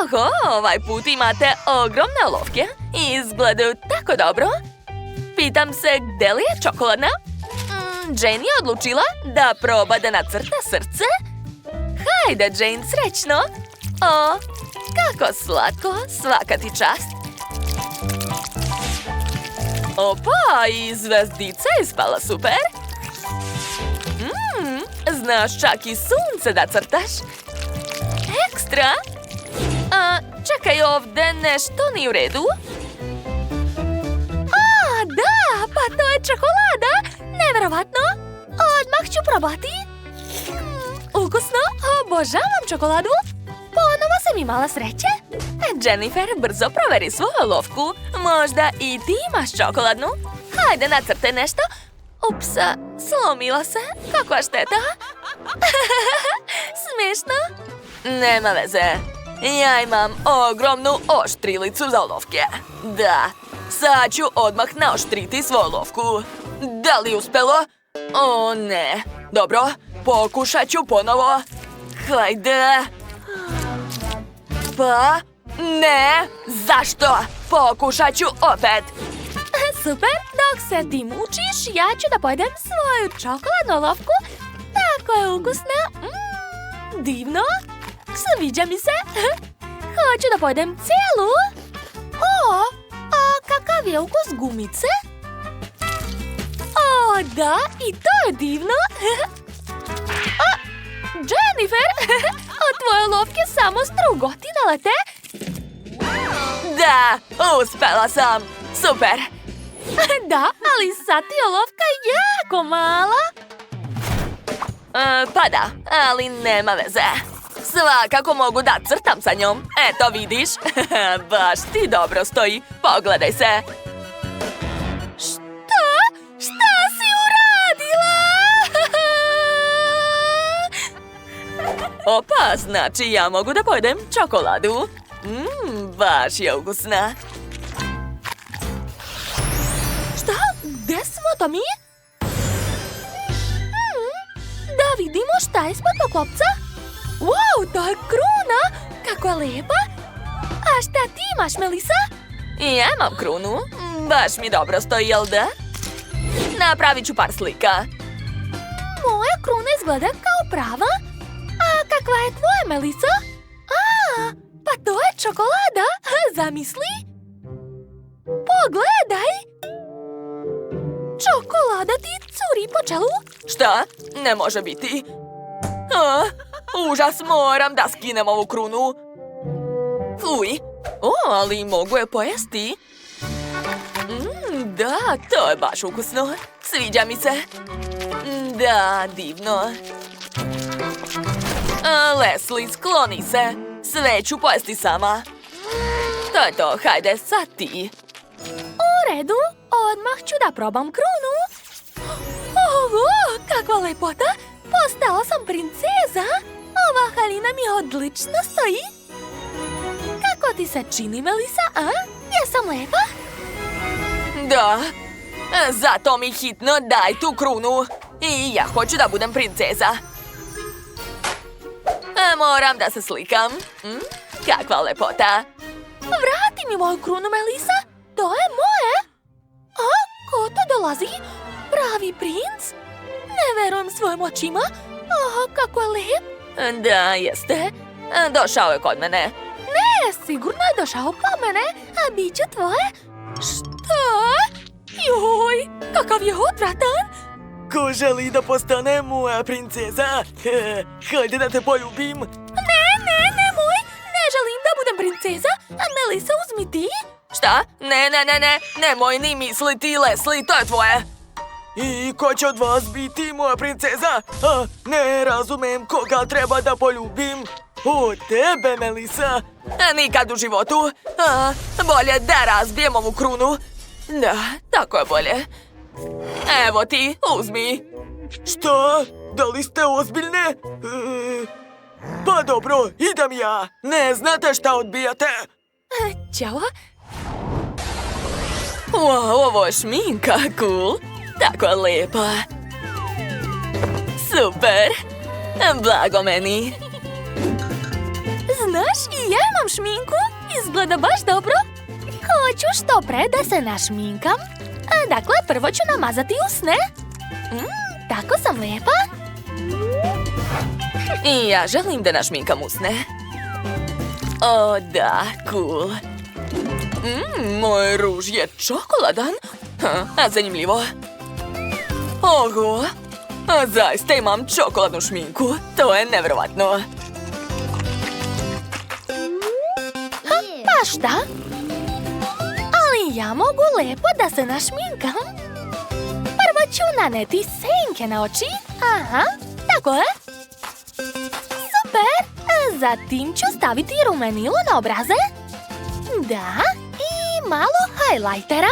Oho, ovaj put imate ogromne olovke. Izgledaju tako dobro. Pitam se, gde li je čokoladna? Jane je odlučila da proba da nacrta srce. Hajde, Jane, srećno. O, kako slatko, svaka ti čast. Opa, i zvezdica je ispala super. Znaš čak i sunce da crtaš. Ekstra. Čekaj, ovde nešto nije u redu. Da, pa to je čokolada. Neverovatno. Odmah ću probati. Ukusno, obožavam čokoladu. Ponovo sam imala sreće. Jennifer, brzo proveri svoju olovku. Možda i ti imaš čokoladnu. Hajde, nacrtaj nešto. Upsa, slomila se. Kakva šteta. Smiješno. Nema veze. Ja imam ogromnu oštrilicu za olovke. Da, sad ću odmah naoštriti svoju olovku. Da li uspelo? O, ne. Dobro, pokušat ću ponovo. Hajde. Pa, ne. Zašto? Pokušat ću opet. Super, dok se ti mučiš, ja ću da pojedem svoju čokoladnu olovku. Tako je ukusna. Divno. Sviđa mi se. Hoću da pojedem cijelu. O, a kakav je ukus gumice? O, da, i to je divno. Jennifer, od tvoje olovke samo strugotine lete. Da, uspela sam. Super. Da, ali sad ti olovka jako mala. Pa da, ali nema veze. Svakako mogu da crtam sa njom. Eto, vidiš? Baš ti dobro stoji. Pogledaj se. Šta? Šta si uradila? Opa, znači ja mogu da pojedem čokoladu. Baš je ukusna. Šta? Gde smo, Tomi? Da vidimo šta je ispod poklopca. Wow, to je kruna! Kako je lepa! A šta ti imaš, Melissa? Ja imam krunu. Baš mi dobro stoji, jel da? Napravit ću par slika. Moja kruna izgleda kao prava. A kakva je tvoja, Melissa? Pa to je čokolada! Zamisli! Pogledaj! Čokolada ti curi po čelu. Šta? Ne može biti. Užas, moram da skinem ovu krunu. Fuj. Ali mogu je pojesti. Da, to je baš ukusno. Sviđa mi se. Da, divno. Leslie, skloni se. Sve ću pojesti sama. To je to, hajde, sad ti. U redu, odmah ću da probam krunu. Oho, kakva lepota. Postala sam princeza. Ova haljina mi odlično stoji. Kako ti se čini, Melissa, a? Jesam lepa? Da. Zato mi hitno daj tu krunu. I ja hoću da budem princeza. Moram da se slikam. Kakva lepota. Vrati mi moju krunu, Melissa. To je moje. A, ko to dolazi? Pravi princ? Ne verujem svojim očima. Kako je lep. Da, jeste. Došao je kod mene. Ne, sigurno je došao kod mene. A bit će tvoje. Šta? Joj, kakav je odvratan. Ko želi da postane moja princeza? Hajde da te poljubim. Nemoj. Ne želim da budem princeza. A Melissa, uzmi ti. Šta? Ne. Nemoj ni misliti, Leslie, to je tvoje. I ko će od vas biti moja princeza? Ne razumem koga treba da poljubim. O, tebe, Melissa. Nikad u životu. Bolje da razbijem ovu krunu. Da, tako je bolje. Evo ti, uzmi. Šta? Da li ste ozbiljne? Pa dobro, idem ja. Ne znate šta odbijate. Ćao. Wow, ovo je šminka, cool. Tako je lepa. Super. Blago meni. Znaš, i ja imam šminku. Izgleda baš dobro. Hoću što pre da se našminkam. Dakle, prvo ću namazati usne. Tako sam lijepa. I ja želim da našminkam usne. O, da, cool. Moj ruž je čokoladan. Zanimljivo. Oho, zaista imam čokoladnu šminku. To je nevjerovatno. Pa šta? Ali ja mogu lijepo da se našminkam. Prvo ću naneti senke na oči. Aha, tako je. Super. Zatim ću staviti rumenilo na obraze. Da, i malo highlightera.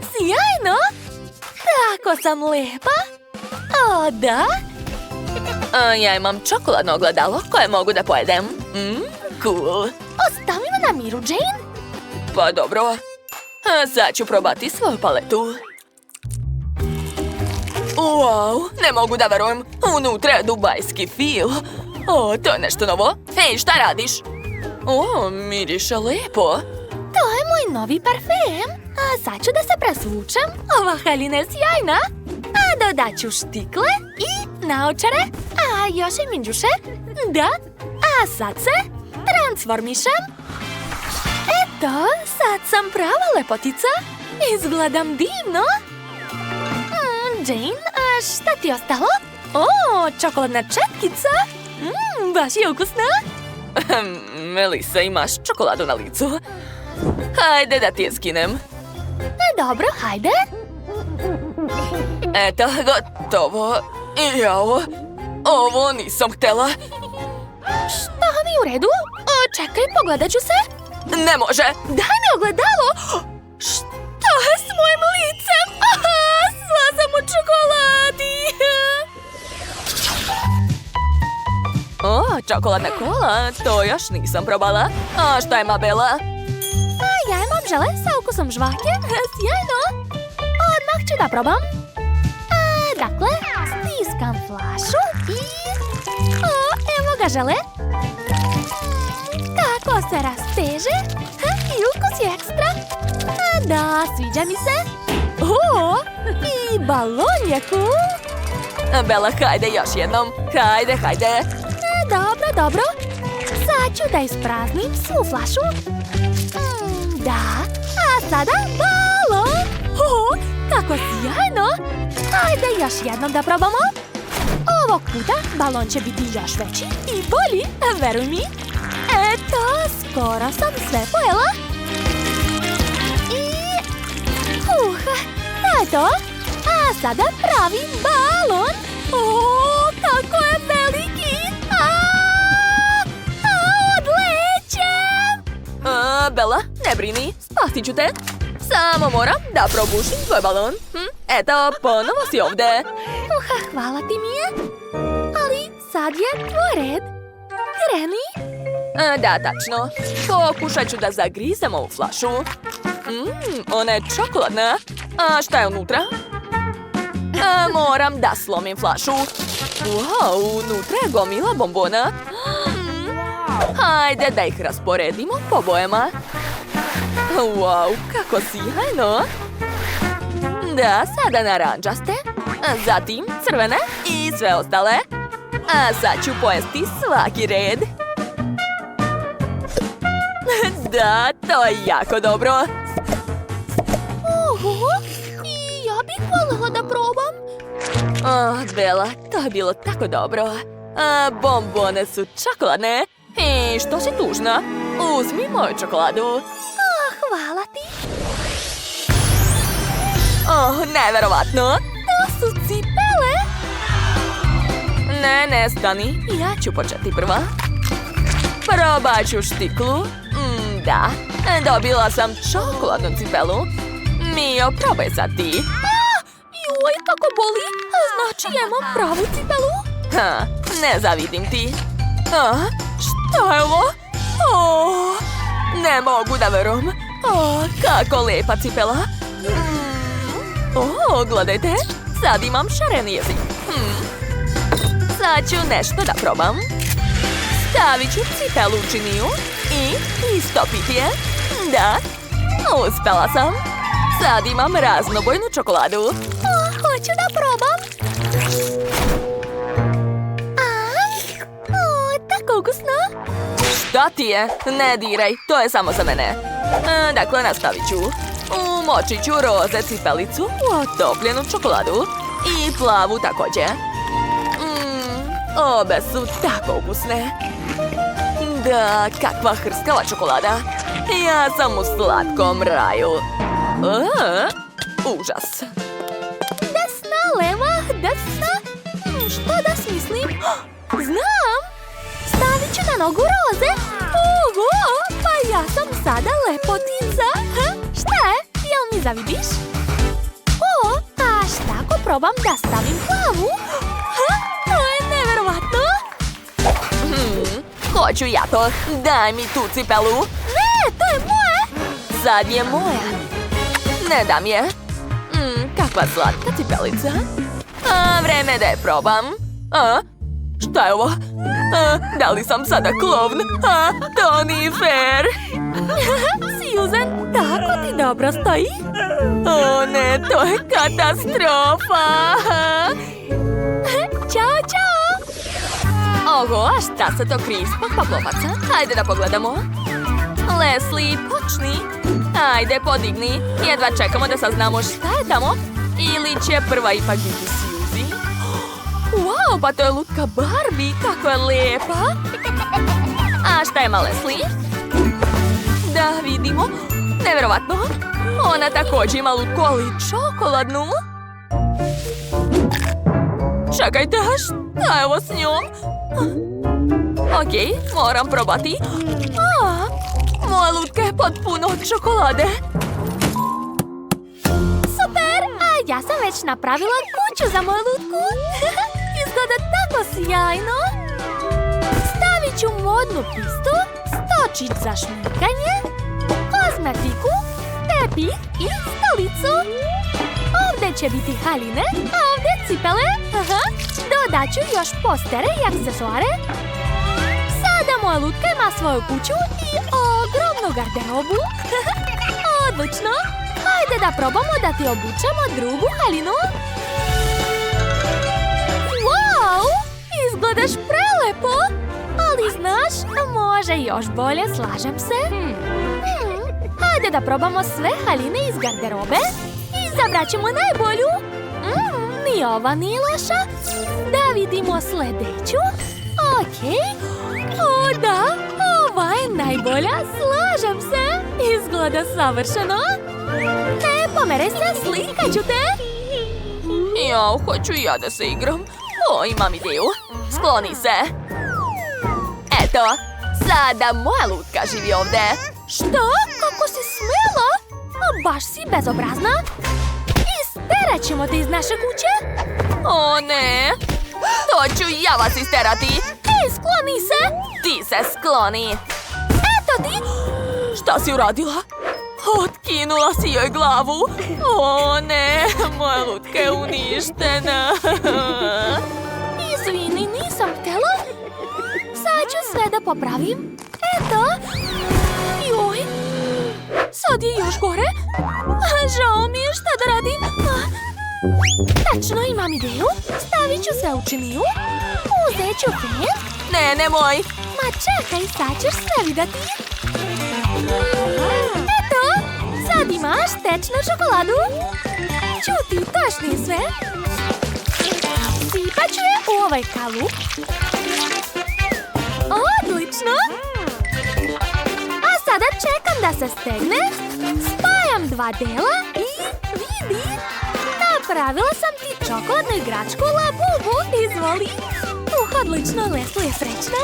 Sjajno. Tako sam lijepa. O, da. Ja imam čokoladno ogledalo koje mogu da pojedem. Cool. Ostavi me na miru, Jane. Pa dobro. Sad ću probati svoju paletu. Wow, ne mogu da verujem. Unutra je dubajski fil. O, to je nešto novo. Hej, šta radiš? O, miriše lijepo. To je moj novi parfem. Sad ću da se presvučem. Ova haljina je sjajna. Dodat ću štikle i naočare. Još i minđuše. Da. Sad se transformišem. Eto, sad sam prava lepotica. Izgledam divno. Jane, šta ti je ostalo? O, čokoladna četkica. Baš je ukusna. Melisa, imaš čokoladu na licu. Hajde da ti je skinem. Dobro, hajde. Eto, gotovo. Jao, ovo nisam htjela. Šta mi u redu? Čekaj, pogledat ću se. Ne može. Daj mi ogledalo. Šta je s mojim licem? Sva sam u čokoladi. O, čokoladna kola. To još nisam probala. A šta ima Bela? Ja imam žele sa ukusom žvake. Sjajno. Odmah ću da probam. Dakle, stiskam flašu i... evo ga žele. Kako se rasteže. I ukus je ekstra. Da, sviđa mi se. I balon je cool. Bela, hajde još jednom. Hajde. Dobro. Sad ću da ispraznim svu flašu. Da, a sada balon. Kako sjajno. Hajde još jednom da probamo. Ovog puta balon će biti još veći i bolji, veruj mi. Eto, skoro sam sve pojela. I... to je to. A sada pravim balon. Kako je veliki. Odlećem. Bela, ne brini, spasit ću te. Samo moram da probušim tvoj balon. Eto, ponovo si ovdje. Hvala ti, Mije. Ali sad je tvoj red. Kreni. Da, tačno. Pokušat ću da zagrizem ovu flašu. Ona je čokoladna. A šta je unutra? Moram da slomim flašu. Wow, unutra je gomila bombona. Hajde da ih rasporedimo po bojama. Wow, kako sjajno. Da, sada naranđaste. Zatim crvene i sve ostale. A sad ću pojesti svaki red. Da, to je jako dobro. I ja bih voljela da probam. Bela, to je bilo tako dobro. Bombone su čokoladne. I što si tužna? Uzmi moju čokoladu. Hvala ti. Neverovatno. To su cipele. Ne, stani. Ja ću početi prva. Probat ću štiklu. Da, dobila sam čokoladnu cipelu. Mio, probaj sad ti. Joj, kako boli. Znači imam pravu cipelu? Ne zavidim ti. Šta je ovo? Ne mogu da verujem. Kako lepa cipela. Gledajte, sad imam šareni jezik. Sad ću nešto da probam. Stavit ću cipelu u činiju i istopiti je. Da, uspela sam. Sad imam raznobojnu čokoladu. Hoću da probam. Tako ukusno. Šta ti je? Ne diraj, to je samo za mene. Dakle, nastavit ću. Umočit ću roze cipelicu u otopljenu čokoladu. I plavu također. Obe su tako ukusne. Da, kakva hrskava čokolada. Ja sam u slatkom raju. Užas. Desna, leva, desna. Što da smislim? Znam! Stavit ću na nogu roze. Pa ja sam sada lepotica. Šta je? Jel mi zavidiš? A šta ako probam da stavim plavu? To je neverovatno. Hoću ja to. Daj mi tu cipelu. Ne, to je moje. Sad je moja. Ne dam je. Kakva slatka cipelica. Vreme da je probam. Šta je ovo? Da li sam sada klovn? To nije fair. Susan, tako ti dobro stoji? O ne, to je katastrofa. Ćao, čao. Oho, a šta se to krije ispod paplovaca? Hajde da pogledamo. Leslie, počni. Ajde, podigni. Jedva čekamo da saznamo šta je tamo. Ili će prva ipak biti Suzy? Wow, pa to je lutka Barbie. Kako je lijepa. A šta ima Leslie? Da vidimo. Neverovatno. Ona također ima lutku, ali čokoladnu. Čekajte, šta je ovo s njom? Okej, moram probati. Moja lutka je potpuno od čokolade. Super! A ja sam već napravila kuću za moju lutku. Izgleda tako sjajno. Stavit ću modnu pistu, stočić za šminkanje, kozmetiku, tepih i stolicu. Ovdje će biti haline, a ovdje cipele. Dodat ću još postere i aksesuare. Sada moja lutka ima svoju kuću i ogromnu garderobu. Odlično! Hajde da probamo da ti obučemo drugu halinu. Wow! Izgledaš prelepo! Ali znaš, može još bolje, slažem se. Hajde da probamo sve haline iz garderobe. Izabrat ćemo najbolju. Ni ova nije loša. Da vidimo sljedeću. Okej. O da, ova je najbolja, slažem se. Izgleda savršeno. Pomeraj se, slikat ću te. Jao, hoću i ja da se igram. Imam ideju. Skloni se. Eto, sada moja lutka živi ovdje. Što? Kako si smela? Baš si bezobrazna. Isterat ćemo te iz naše kuće. O ne. To ću ja vas isterati. Skloni se. Ti se skloni. Eto ti. Šta si uradila? Otkinula si joj glavu. O ne, moja lutka je uništena. Izvini, nisam htjela. Sad ću sve da popravim. Eto. Joj. Sad je još gore. Žao mi je, šta da radim. Tačno, imam ideju. Stavit ću sve u činiju. Uzet ću fen. Ne, nemoj. Ma čekaj, sad ćeš sve vidjeti. Eto, sad imaš tečnu čokoladu. Čuti, toš nije sve. Sipat ću je u ovaj kalup. Odlično. A sada čekam da se stegne. Spajam dva dela i vidi. Napravila sam ti čokoladnu igračku Labubu. Izvoli. Odlično, Leslie je srećna.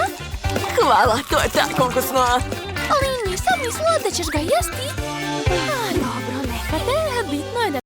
Hvala, to je tako ukusno. Ali nisam mislila da ćeš ga jesti. Dobro, neka te.